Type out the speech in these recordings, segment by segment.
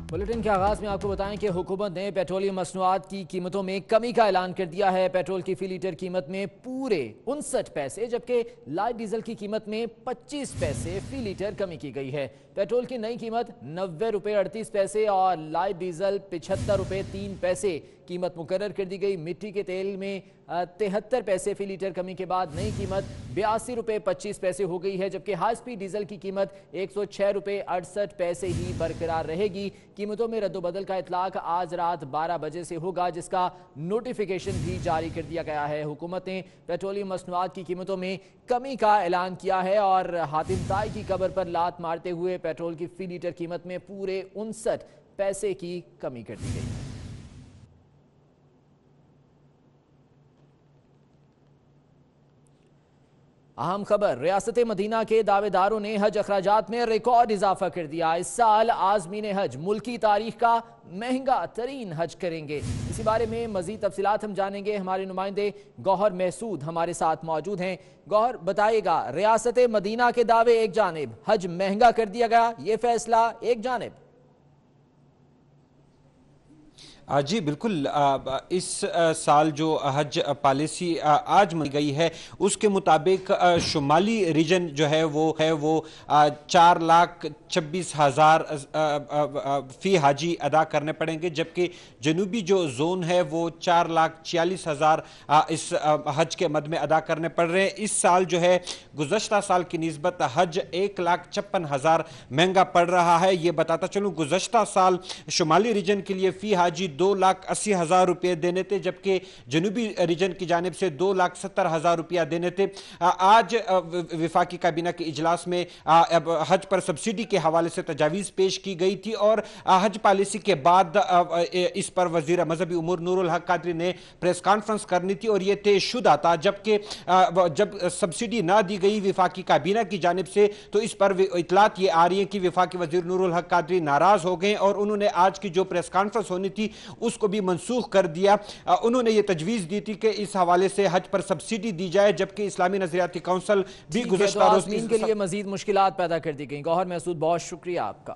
Bulletin के आगाज में आपको बताएं कि हुकूमत ने पेट्रोलियम मसनूआत की कीमतों में कमी का ऐलान कर दिया है। पेट्रोल की फी लीटर कीमत में पूरे 59 पैसे जबकि लाइट डीजल की कीमत में 25 पैसे फी लीटर कमी की गई है। पेट्रोल की नई कीमत 90 रुपये 38 पैसे और लाइट डीजल 75 रुपये 3 पैसे कीमत मुकर्रर कर दी गई। मिट्टी के तेल में 73 पैसे फी लीटर कमी के बाद नई कीमत 82 रुपये 25 पैसे हो गई है, जबकि हाई स्पीड डीजल की कीमत 106 रुपये 68 पैसे ही बरकरार रहेगी। कीमतों में रद्दोबदल का इतलाक आज रात 12 बजे से होगा, जिसका नोटिफिकेशन भी जारी कर दिया गया है। हुकूमत ने पेट्रोलियम मसनूआत की कीमतों में कमी का ऐलान किया है और हातिम ताई की कब्र पर लात मारते हुए पेट्रोल की फी लीटर कीमत में पूरे 59 पैसे की कमी कर दी गई है। अहम खबर, रियासत मदीना के दावेदारों ने हज अखराजात में रिकॉर्ड इजाफा कर दिया। इस साल आज़मीन हज मुल्की तारीख का महंगा तरीन हज करेंगे। इसी बारे में मजीद तफसीलात हम जानेंगे। हमारे नुमाइंदे गौहर महसूद हमारे साथ मौजूद हैं। गौहर, बताइएगा, रियासत मदीना के दावे एक जानिब, हज महंगा कर दिया गया, ये फैसला एक जानिब। जी बिल्कुल, इस साल जो हज पॉलिसी आज मनी गई है उसके मुताबिक शुमाली रीजन जो है वो 4,26,000 फ़ी हाजी अदा करने पड़ेंगे, जबकि जनूबी जो जोन है वो 4,46,000 इस हज के मद में अदा करने पड़ रहे हैं। इस साल जो है गुज़श्ता साल की निस्बत हज 1,56,000 महंगा पड़ रहा है। ये बताता चलूँ, गुज़श्ता साल शुमाली रीजन के लिए फ़ी हाजी 2,80,000 रुपये देने थे, जबकि जनूबी रीजन की जानिब से 2,70,000 रुपया देने थे। आज विफाकी काबीना के इजलास में हज पर सब्सिडी के हवाले से तजावीज़ पेश की गई थी और हज पॉलिसी के बाद इस पर वज़ीर मजहबी उमूर नूरुल हक कादरी ने प्रेस कॉन्फ्रेंस करनी थी और यह तयशुदा था। जब सब्सिडी ना दी गई विफाकी काबीना की जानिब से तो इस पर इतलात ये आ रही है कि विफाकी वज़ीर नूरुल हक कादरी नाराज़ हो गए और उन्होंने आज की जो प्रेस कॉन्फ्रेंस होनी थी उसको भी मनसूख कर दिया। उन्होंने ये तजवीज़ दी थी कि इस हवाले से हज पर सब्सिडी दी जाए, जबकि इस्लामी नजरियाती काउंसिल भी गुज़श्ता रोज़ के लिए मजीद मुश्किलात पैदा कर दी गई। गौहर महसूद, बहुत शुक्रिया आपका।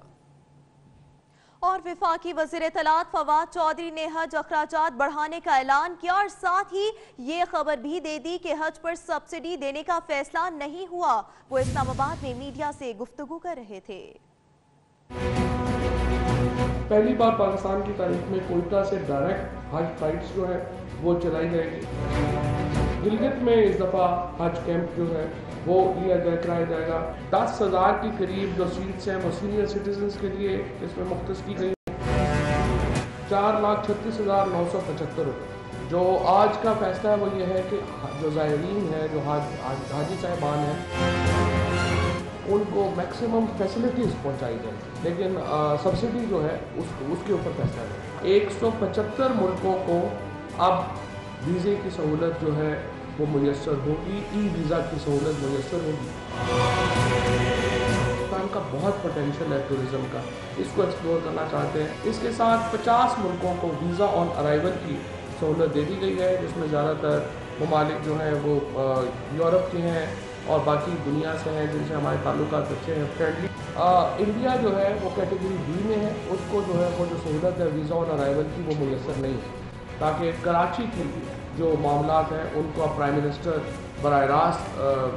और विफाकी वज़ीर इत्तलात फवाद चौधरी ने हज अखराजात बढ़ाने का ऐलान किया और साथ ही ये खबर भी दे दी कि हज पर सब्सिडी देने का फैसला नहीं हुआ। वो इस्लामाबाद में मीडिया से गुफ्तगू कर रहे थे। पहली बार पाकिस्तान की तारीख में कोयटा से डायरेक्ट हज फ्लाइट्स जो है वो चलाई जाएगी। गिलगित में इस दफ़ा हज कैंप जो है वो कराया जाएगा। 10,000 के करीब जो सीट्स हैं वो सीनियर सिटीजन्स के लिए इसमें मुख्तस की गई। 4,36,975 रुपये। जो आज का फैसला है वो ये है कि जो ज़ायरीन है, जो हाजी साहिबान हैं, उनको मैक्सिमम फैसिलिटीज़ पहुंचाई जाए, लेकिन सब्सिडी जो है उसके ऊपर फैसला है। 175 मुल्कों को अब वीज़े की सहूलत जो है वो मुयस्सर होगी, ई वीज़ा की सहूलत मुयस्सर होगी। पाकिस्तान का बहुत पोटेंशियल है टूरिज़्म का, इसको एक्सप्लोर करना चाहते हैं। इसके साथ 50 मुल्कों को वीज़ा ऑन अराइवल की सहूलत दे दी गई है, जिसमें ज़्यादातर ममालिक जो हैं वो यूरोप के हैं और बाकी दुनिया से हैं जिनसे हमारे ताल्लुकात अच्छे हैं, फ्रेंडली। इंडिया जो है वो कैटेगरी बी में है, उसको जो है वो जो सहूलत है वीज़ा ऑन अराइवल की वो मुयस्सर नहीं है, ताकि कराची की जो मामलात हैं उनको अब प्राइम मिनिस्टर बराह रास्त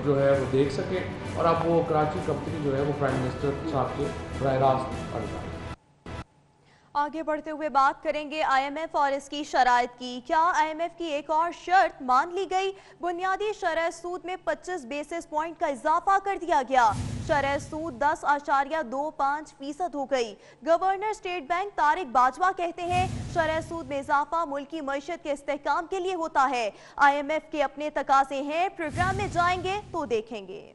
जो है वो देख सके और अब वो कराची कंपनी जो है वो प्राइम मिनिस्टर साहब के बराह रास्त अधिकार। आगे बढ़ते हुए बात करेंगे IMF और इसकी शराइत की। क्या IMF की एक और शर्त मान ली गई? बुनियादी शरह सूद में 25 बेसिस पॉइंट का इजाफा कर दिया गया। शरह सूद 10.25% हो गई। Governor state bank Tariq Bajwa कहते हैं शरह सूद में इजाफा मुल्की मईशत के इस्तेहकाम के लिए होता है। IMF के अपने तकाजे हैं, प्रोग्राम में जाएंगे तो देखेंगे।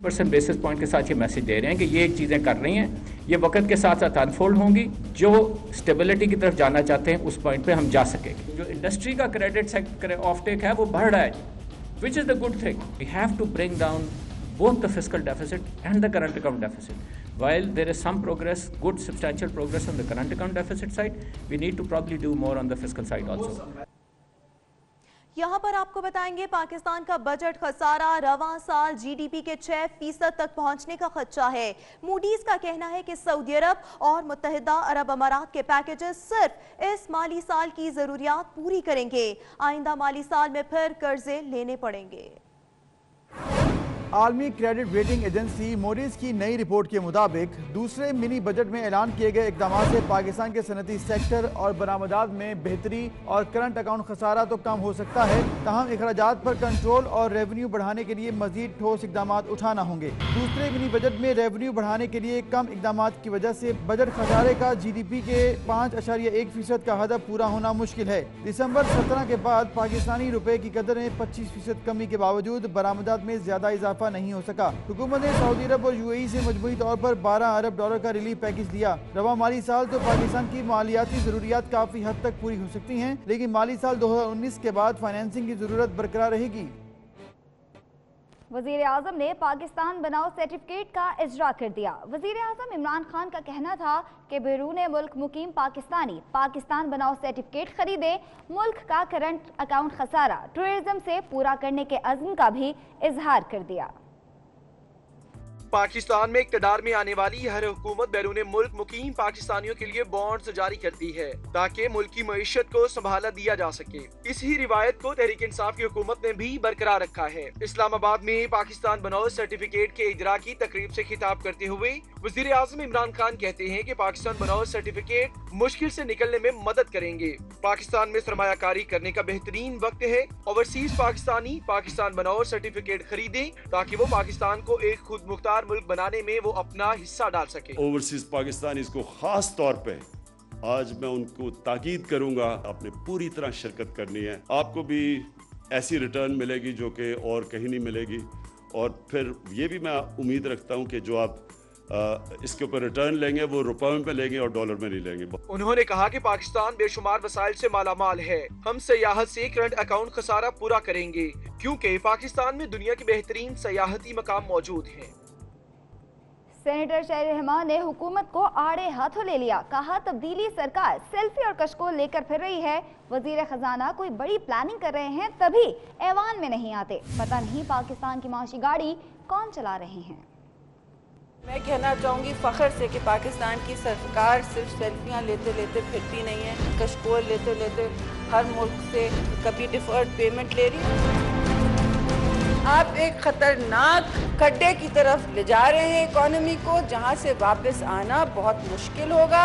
% बेसिस पॉइंट के साथ ये मैसेज दे रहे हैं कि ये चीज़ें कर रही हैं, ये वक्त के साथ साथ अनफोल्ड होंगी। जो स्टेबिलिटी की तरफ जाना चाहते हैं उस पॉइंट पे हम जा सकेंगे। जो इंडस्ट्री का क्रेडिट ऑफ टेक है वो बढ़ रहा है, which is the good thing. We have to bring down both the fiscal deficit and the current account deficit. While there is some progress, good substantial progress on the current account deficit side, we need to probably do more on the fiscal side also. यहाँ पर आपको बताएंगे पाकिस्तान का budget खसारा रवां साल GDP के 6% तक पहुंचने का खदशा है। मूडीज का कहना है कि सऊदी अरब और मुत्तहिदा अरब अमारात के पैकेजेस सिर्फ इस माली साल की जरूरियात पूरी करेंगे। आइंदा माली साल में फिर कर्जे लेने पड़ेंगे। आलमी क्रेडिट रेटिंग एजेंसी मोरिस की नई रिपोर्ट के मुताबिक दूसरे मिनी बजट में ऐलान किए गए इकदाम से पाकिस्तान के सनती सेक्टर और बरामदात में बेहतरी और करंट अकाउंट खसारा तो कम हो सकता है, तहम अखराजात पर कंट्रोल और रेवेन्यू बढ़ाने के लिए मजीद ठोस इकदाम उठाना होंगे। दूसरे मिनी बजट में रेवेन्यू बढ़ाने के लिए कम इकदाम की वजह से बजट खसारे का GDP के 5.1% का हदफ पूरा होना मुश्किल है। दिसंबर 17 के बाद पाकिस्तानी रुपए की कदर में 25% कमी के बावजूद बरामदात में ज्यादा इजाफा नहीं हो सका। हुकूमत ने सऊदी अरब और UAE से मजमूई तौर पर $12 अरब का रिलीफ पैकेज दिया। रवा माली साल तो पाकिस्तान की मालियाती जरूरियात काफी हद तक पूरी हो सकती हैं, लेकिन माली साल 2019 के बाद फाइनेंसिंग की जरूरत बरकरार रहेगी। वजीर आजम ने पाकिस्तान बनाओ सर्टिफिकेट का इजरा कर दिया। वजीर आजम इमरान खान का कहना था कि बैरून मुल्क मुकीम पाकिस्तानी पाकिस्तान बनाओ सर्टिफिकेट खरीदे। मुल्क का करंट अकाउंट खसारा टूरिज्म से पूरा करने के अज़्म का भी इजहार कर दिया। पाकिस्तान में इक़्तिदार में आने वाली हर हुकूमत बैरून मुल्क मुकीम पाकिस्तानियों के लिए बॉन्ड्स जारी करती है ताकि मुल्क की मईशत को संभाला दिया जा सके। इस ही रिवायत को तहरीक इंसाफ की हुकूमत ने भी बरकरार रखा है। इस्लामाबाद में पाकिस्तान बनाओ सर्टिफिकेट के इजरा की तकरीब से खिताब करते हुए वजीर आज़म इमरान खान कहते हैं कि पाकिस्तान बनाओ सर्टिफिकेट मुश्किल से निकलने में मदद करेंगे। पाकिस्तान में सरमायाकारी करने का बेहतरीन वक्त है। ओवरसीज पाकिस्तानी पाकिस्तान बनाओ सर्टिफिकेट खरीदे ताकि वो पाकिस्तान को एक खुद मुख्तार मुल्क बनाने में वो अपना हिस्सा डाल सके। ओवरसीज पाकिस्तानी को खास तौर पे आज मैं उनको ताकीद करूंगा, आपने पूरी तरह शिरकत करनी है। आपको भी ऐसी रिटर्न मिलेगी जो कि और कहीं नहीं मिलेगी। और फिर ये भी मैं उम्मीद रखता हूं कि जो आप इसके ऊपर रिटर्न लेंगे वो रुपए में लेंगे और डॉलर में नहीं लेंगे। उन्होंने कहा कि पाकिस्तान बेशुमार वसाइल से मालामाल है। हम सयाहत से करंट अकाउंट खसारा पूरा करेंगे क्योंकि पाकिस्तान में दुनिया के बेहतरीन सयाहती मकाम मौजूद हैं। सेनेटर शहर रहमान ने हुकूमत को आड़े हाथों ले लिया। कहा तब्दीली सरकार सेल्फी और कशकोल लेकर फिर रही है। वजीर खजाना कोई बड़ी प्लानिंग कर रहे हैं तभी ऐवान में नहीं आते। पता नहीं पाकिस्तान की माशी गाड़ी कौन चला रहे हैं। मैं कहना चाहूँगी फ़ख्र से कि पाकिस्तान की सरकार सिर्फ सेल्फियाँ लेते लेते फिरती नहीं है, कशकोल लेते लेते हर मुल्क से कभी डिफर्ड पेमेंट ले रही है। आप एक खतरनाक खड्डे की तरफ ले जा रहे हैं इकोनॉमी को, जहाँ से वापस आना बहुत मुश्किल होगा।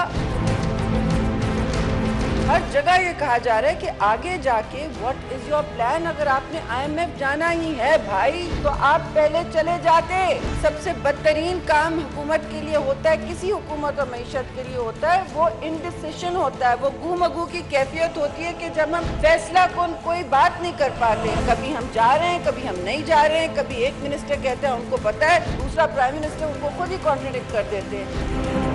हर जगह ये कहा जा रहा है कि आगे जाके व्हाट इज योर प्लान। अगर आपने IMF जाना ही है भाई तो आप पहले चले जाते। सबसे बदतरीन काम हुकूमत के लिए होता है, किसी हुकूमत और मईशत के लिए होता है, वो इनडिसिशन होता है, वो गुमगू की कैफियत होती है कि जब हम फैसला कोई बात नहीं कर पाते। कभी हम जा रहे हैं, कभी हम नहीं जा रहे हैं। कभी एक मिनिस्टर कहते हैं उनको पता है, दूसरा प्राइम मिनिस्टर उनको खुद ही कॉन्ट्रडिक्ट कर देते हैं।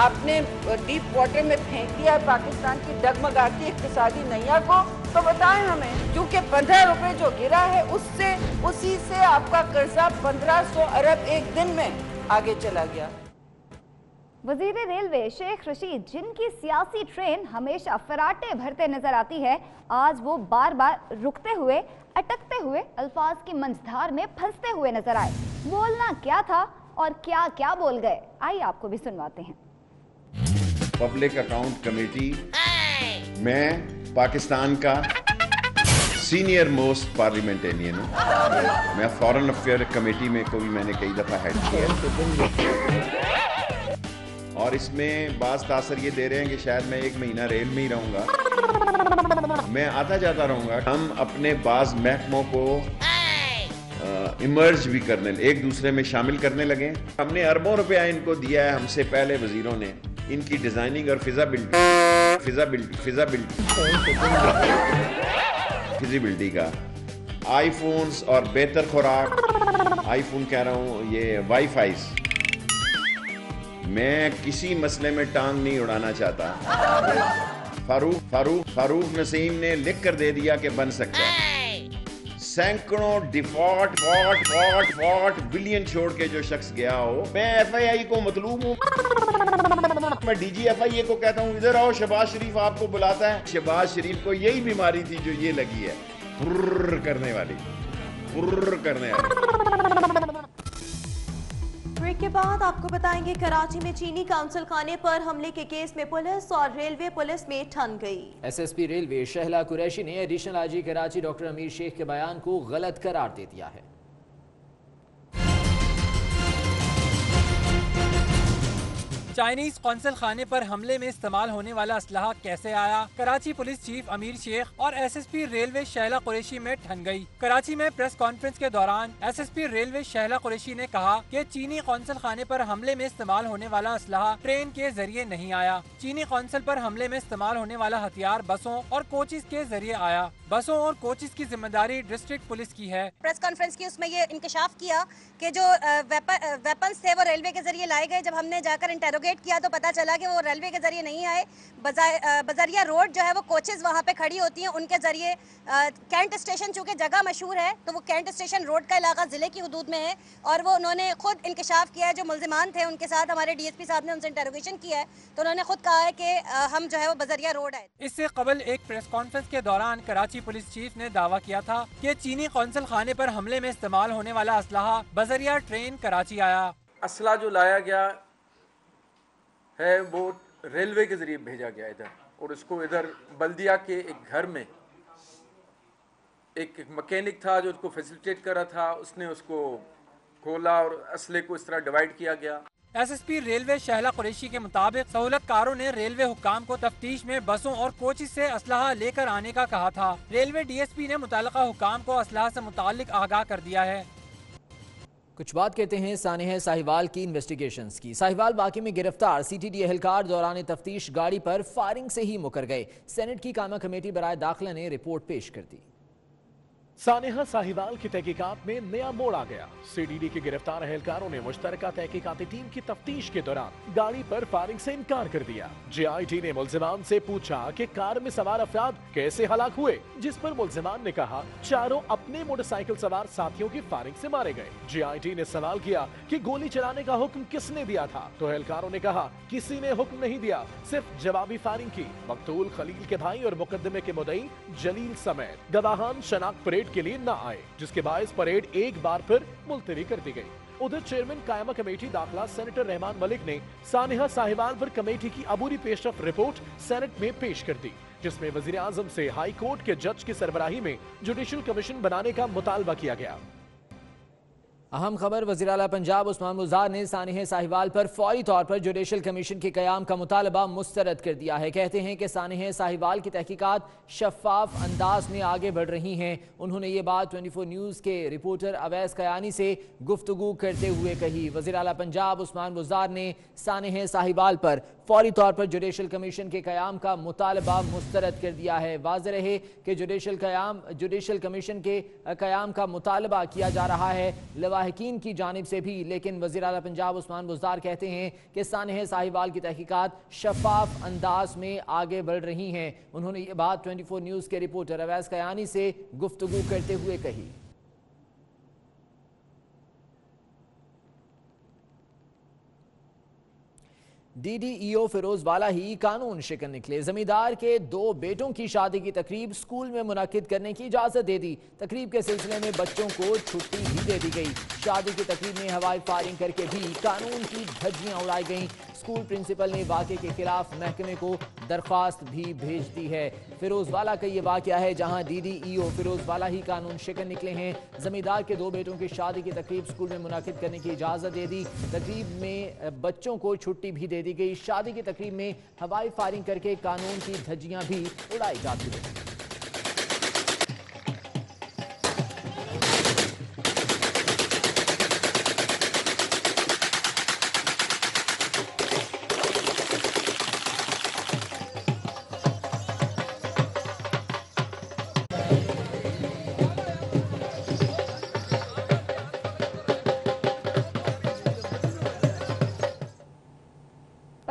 आपने डीप वाटर में फेंक दिया पाकिस्तान की डगमगाती इक्तिसादी नैया को, तो बताएं हमें, क्योंकि 15 रुपए जो गिरा है उसी से आपका कर्जा 1500 अरब एक दिन में आगे चला गया। वजीर रेलवे शेख रशीद, जिनकी सियासी ट्रेन हमेशा फराटे भरते नजर आती है, आज वो बार बार रुकते हुए, अटकते हुए, अल्फाज की मंझधार में फंसते हुए नजर आए। बोलना क्या था और क्या क्या बोल गए, आइए आपको भी सुनवाते हैं। पब्लिक अकाउंट कमेटी मैं पाकिस्तान का सीनियर मोस्ट पार्लियामेंटेरियन हूँ। मैं फॉरेन अफेयर कमेटी में को भी मैंने कई दफ़ा हेड किया और इसमें बाज़ तासर ये दे रहे हैं कि शायद मैं 1 महीना रेल में ही रहूँगा, मैं आता जाता रहूँगा। हम अपने बाज़ महकमों को इमर्ज भी करने, एक दूसरे में शामिल करने लगे। हमने अरबों रुपया इनको दिया है, हमसे पहले वजीरों ने इनकी डिजाइनिंग और फिजिबिलिटी का, आईफोन्स और बेहतर खुराक, आईफोन कह रहा हूँ, ये वाईफाई। मैं किसी मसले में टांग नहीं उड़ाना चाहता। फारूक नसीम ने लिख कर दे दिया कि बन सकता है। सैकड़ों डिफॉल्ट बिलियन छोड़ के जो शख्स गया हो, मैं FII को मतलूब हूँ। मैं DG FIA को कहता हूँ इधर आओ, शहबाज शरीफ आपको बुलाता है। शहबाज शरीफ को यही बीमारी थी जो ये लगी है। फुर्र करने वाली। ब्रेक के बाद आपको बताएंगे कराची में चीनी काउंसिल खाने पर हमले के केस में पुलिस और रेलवे पुलिस में ठन गई। एसएसपी रेलवे शहला कुरैशी ने एडिशनल आईजी कराची डॉक्टर अमीर शेख के बयान को गलत करार दे दिया है। चाइनीज कौंसल खाने पर हमले में इस्तेमाल होने वाला असलहा कैसे आया? कराची पुलिस चीफ अमीर शेख और एसएसपी रेलवे शहला कुरैशी में ठन गई। कराची में प्रेस कॉन्फ्रेंस के दौरान एसएसपी रेलवे शहला कुरैशी ने कहा कि चीनी कौंसल खाने पर हमले में इस्तेमाल होने वाला असलहा ट्रेन के जरिए नहीं आया। चीनी कौंसल पर हमले में इस्तेमाल होने वाला हथियार बसों और कोचिस के जरिए आया। बसों और कोचिस की जिम्मेदारी डिस्ट्रिक्ट पुलिस की है। प्रेस कॉन्फ्रेंस की उसमें ये इंकशाफ किया कि जो वेपन्स थे वो रेलवे के जरिए लाए गए। जब हमने जाकर इंटेरोगेट किया तो पता चला कि वो रेलवे के जरिए नहीं आए। बजरिया रोड जो है वो कोचेस वहाँ पे खड़ी होती हैं, उनके जरिए कैंट स्टेशन चूँकि जगह मशहूर है तो वो कैंट स्टेशन रोड का इलाका ज़िले की हदूद में है और वो उन्होंने खुद इंकशाफ किया है। जो मुल्जिमान थे उनके साथ हमारे डीएसपी साहब ने उनसे इंटेरोगेशन किया है तो उन्होंने खुद कहा है कि हम जो है वो बजरिया रोड आए। इससे कबल एक प्रेस कॉन्फ्रेंस के दौरान कराची पुलिस चीफ ने दावा किया था कि चीनी कौंसल खाने पर हमले में इस्तेमाल होने वाला असलहा बजरिया ट्रेन कराची आया। असला जो लाया गया है वो रेलवे के जरिए भेजा गया इधर और उसको इधर बल्दिया के एक घर में एक मैकेनिक था जो उसको फैसिलिटेट कर रहा था, उसने उसको खोला और असले को इस तरह डिवाइड किया गया। एसएसपी रेलवे शहला कुरैशी के मुताबिक सहूलतकारों ने रेलवे हुक्काम को तफ्तीश में बसों और कोचिस से असलहा लेकर आने का कहा था। रेलवे डीएसपी ने मुताल्लिका हुक्काम को असलहा से मुताल्लिक आगाह कर दिया है। कुछ बात कहते हैं सानिह साहिवाल की इन्वेस्टिगेशंस की। साहिवाल वाक़े में गिरफ्तार सीटीडी एहलकार दौरान तफ्तीश गाड़ी पर फायरिंग से ही मुकर गए। सेनेट की कामा कमेटी बराए दाखिला ने रिपोर्ट पेश कर दी। सानिहा साहिवाल की तहकीकात में नया मोड़ आ गया। सीडीडी के गिरफ्तार एहलकारों ने मुश्तरका तहकीकाती टीम की तफ्तीश के दौरान गाड़ी पर फायरिंग से इनकार कर दिया। जेआईटी ने मुल्जिमान से पूछा कि कार में सवार अफराद कैसे हलाक हुए, जिस पर मुल्जिमान ने कहा चारों अपने मोटरसाइकिल सवार साथियों की फायरिंग से मारे गए। जेआईटी ने सवाल किया कि गोली चलाने का हुक्म किसने दिया था, तो एहलकारों ने कहा किसी ने हुक्म नहीं दिया, सिर्फ जवाबी फायरिंग की। मकतूल खलील के भाई और मुकदमे के मुद्दई जलील समेत गवाहान शनाख्त परेड के लिए न आए, जिसके बायस परेड एक बार फिर मुलतवी कर दी गई। उधर चेयरमैन कायमा कमेटी दाखिला सेनेटर रहमान मलिक ने सानिहा साहिवाल पर कमेटी की अबूरी पेशरफ रिपोर्ट सेनेट में पेश कर दी, जिसमें वजीर आजम से हाई कोर्ट के जज की सरबराही में जुडिशल कमीशन बनाने का मुतालबा किया गया। अहम खबर, वज़ीर आला पंजाब उस्मान बुज़दार ने सानिह साहिवाल पर फौरी तौर पर जुडिशल कमीशन के क़याम का मुतालबा मुस्तरद कर दिया है। कहते हैं कि सानिह साहिवाल की तहकीकात शफाफ अंदाज में आगे बढ़ रही हैं। उन्होंने ये बात 24 न्यूज़ के रिपोर्टर अवैस कयानी से गुफ्तगू करते हुए कही। वज़ीर आला पंजाब उस्मान बुज़दार ने सानिह साहिवाल पर फौरी तौर पर जुडिशल कमीशन के क़याम का मुतालबा मुस्तरद कर दिया है। वाज़ेह रहे कि जुडिशल कमीशन के क़याम का मुतालबा किया जा रहा है लवाहिकीन की जानिब से भी, लेकिन वज़ीर आला पंजाब उस्मान बुज़दार कहते हैं कि सानिह साहिवाल की तहकीकात शफाफ अंदाज में आगे बढ़ रही हैं। उन्होंने ये बात 24 न्यूज़ के रिपोर्टर अवैस कयानी से गुफ्तगू करते हुए कही। डीडीईओ फिरोज वाला ही कानून शिकन निकले। जमींदार के 2 बेटों की शादी की तकरीब स्कूल में मुनक्किद करने की इजाजत दे दी। तकरीब के सिलसिले में बच्चों को छुट्टी भी दे दी गई। शादी की तकरीब में हवाई फायरिंग करके भी कानून की धज्जियां उड़ाई गईं। स्कूल प्रिंसिपल ने वाक़े के खिलाफ महकमे को दरख्वास्त भी भेज दी है। फिरोज वाला का ये वाक़या है जहां डीडीईओ फिरोज वाला ही कानून शिकन निकले हैं। जमींदार के 2 बेटों की शादी की तकरीब स्कूल में मुनक्किद करने की इजाज़त दे दी। तकरीब में बच्चों को छुट्टी भी दे दी गई। शादी की तकरीब में हवाई फायरिंग करके कानून की धज्जियां भी उड़ाई जाती हैं।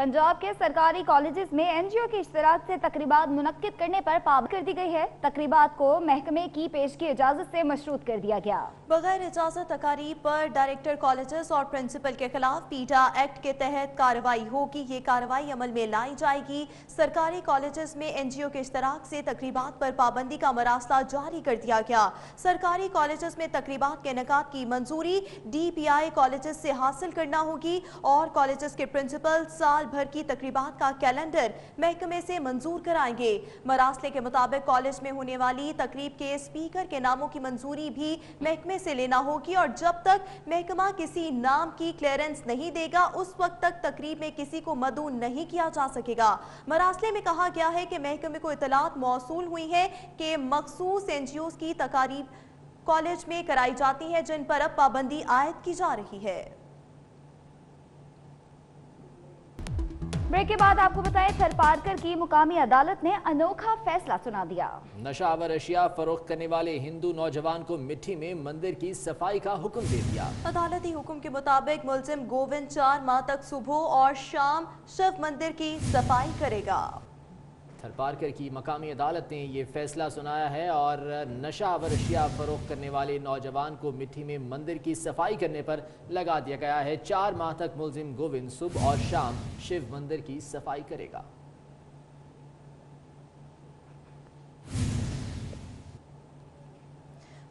पंजाब के सरकारी कॉलेजेस में एनजीओ की इश्तराक से तकरीबात मुनक्किद करने पर पाबंदी कर दी गई है। तकरीबात को महकमे की पेशगी इजाजत से मशरूत कर दिया गया। बगैर इजाजत तकारीब पर डायरेक्टर कॉलेजेस और प्रिंसिपल के खिलाफ पीटा एक्ट के तहत कार्रवाई होगी। ये कार्रवाई अमल में लाई जाएगी। सरकारी कॉलेजेस में एनजीओ के इश्तराक से तकरीबात पर पाबंदी का मरासला जारी कर दिया गया। सरकारी कॉलेजेस में तकरीबात के इनेकाद की मंजूरी DPI कॉलेजेस से हासिल करना होगी और कॉलेजेस के प्रिंसिपल साल भर की तकरीबात का कैलेंडर महकमे से मंजूर कराएंगे। मरासले के मुताबिक कॉलेज में होने वाली तकरीब के स्पीकर के नामों की मंजूरी भी महकमे से लेना होगी और जब तक महकमा किसी नाम की क्लियरेंस नहीं देगा उस वक्त तक तकरीब में किसी को मदऊ नहीं किया जा सकेगा। मरासले में कहा गया है कि महकमे को इतलात मौसूल हुई है कि मखसूस एनजीओ की तकारीब कॉलेज में कराई जाती है जिन पर अब पाबंदी आयद की जा रही है। ब्रेक के बाद आपको बताएं, थरपारकर की मुकामी अदालत ने अनोखा फैसला सुना दिया। नशावर अशिया फरोख्त करने वाले हिंदू नौजवान को मिट्टी में मंदिर की सफाई का हुक्म दे दिया। अदालती हुक्म के मुताबिक मुलजिम गोविंद 4 माह तक सुबह और शाम शिव मंदिर की सफाई करेगा। थरपारकर की मकामी अदालत ने ये फैसला सुनाया है और नशावर अशिया फरोख्त करने वाले नौजवान को मिट्टी में मंदिर की सफाई करने पर लगा दिया गया है। 4 माह तक मुलजिम गोविंद सुबह और शाम शिव मंदिर की सफाई करेगा।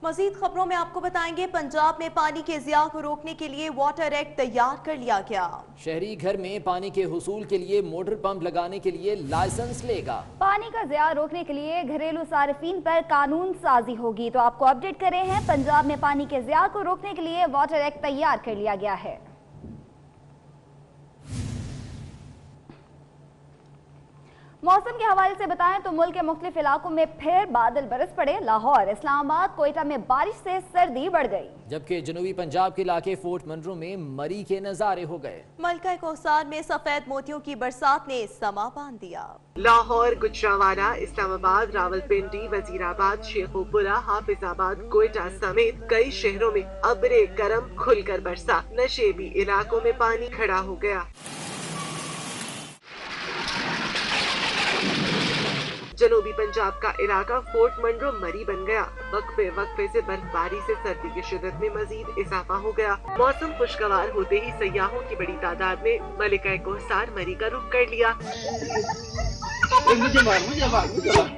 मजीद खबरों में आपको बताएंगे, पंजाब में पानी के ज़िया को रोकने के लिए वाटर एक्ट तैयार कर लिया गया। शहरी घर में पानी के हुसूल के लिए मोटर पंप लगाने के लिए लाइसेंस लेगा। पानी का ज़िया रोकने के लिए घरेलू सार्फिन पर कानून साजी होगी। तो आपको अपडेट कर रहे हैं, पंजाब में पानी के ज़िया को रोकने के लिए वाटर एक्ट तैयार कर लिया गया है। मौसम के हवाले से बताएं तो मुल्क के मुख्तलिफ इलाकों में फिर बादल बरस पड़े। लाहौर, इस्लामाबाद, कोयटा में बारिश से सर्दी बढ़ गई, जबकि जनूबी पंजाब के इलाके फोर्ट मंडरो में मरी के नजारे हो गए। मलका कोहसार में सफेद मोतियों की बरसात ने समा बांध दिया। लाहौर, गुजरावाला, इस्लामाबाद, रावलपिंडी, वजीराबाद, शेखोपुरा, हाफिजाबाद, कोयटा समेत कई शहरों में अब्रे करम खुलकर बरसा। नशेबी इलाकों में पानी खड़ा हो गया। जनूबी पंजाब का इलाका फोर्ट मंडरो मरी बन गया। वक्फे वक्फे से बर्फबारी से सर्दी की शिद्दत में मजीद इजाफा हो गया। मौसम खुशगवार होते ही सयाहों की बड़ी तादाद ने मलिका कोहसार मरी का रुख कर लिया।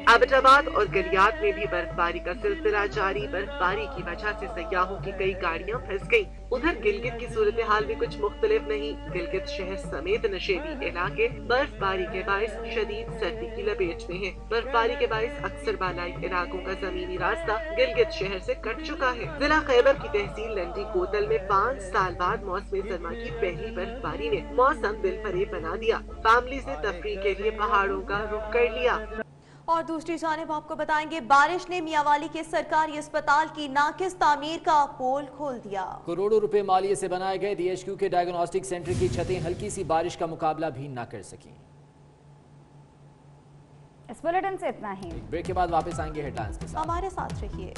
अबटाबाद और गलियात में भी बर्फबारी का सिलसिला जारी। बर्फबारी की वजह से सयाहों की कई गाड़ियां फंस गयी। उधर गिलगित की सूरत हाल भी कुछ मुख्तलिफ नहीं। गिलगित शहर समेत नशेबी इलाके बर्फबारी के बाइस शदीद सर्दी की लपेट में हैं। बर्फबारी के बाइस अक्सर बालाई इलाकों का जमीनी रास्ता गिलगित शहर से कट चुका है। जिला खैबर की तहसील लंडी कोतल में 5 साल बाद मौसम सरमा की पहली बर्फबारी ने मौसम दिलफरेब बना दिया। फैमिली से तफरीह के लिए पहाड़ों का रुख कर लिया। और दूसरी जानिब आपको बताएंगे, बारिश ने मियांवाली के सरकारी अस्पताल की नाकिस तामीर का पोल खोल दिया। करोड़ों रुपए मालिये से बनाए गए DHQ के डायग्नोस्टिक सेंटर की छतें हल्की सी बारिश का मुकाबला भी न कर सकी। इस बुलेटिन से इतना ही। ब्रेक के बाद वापस आएंगे हेडलाइंस के साथ। हमारे साथ रहिए।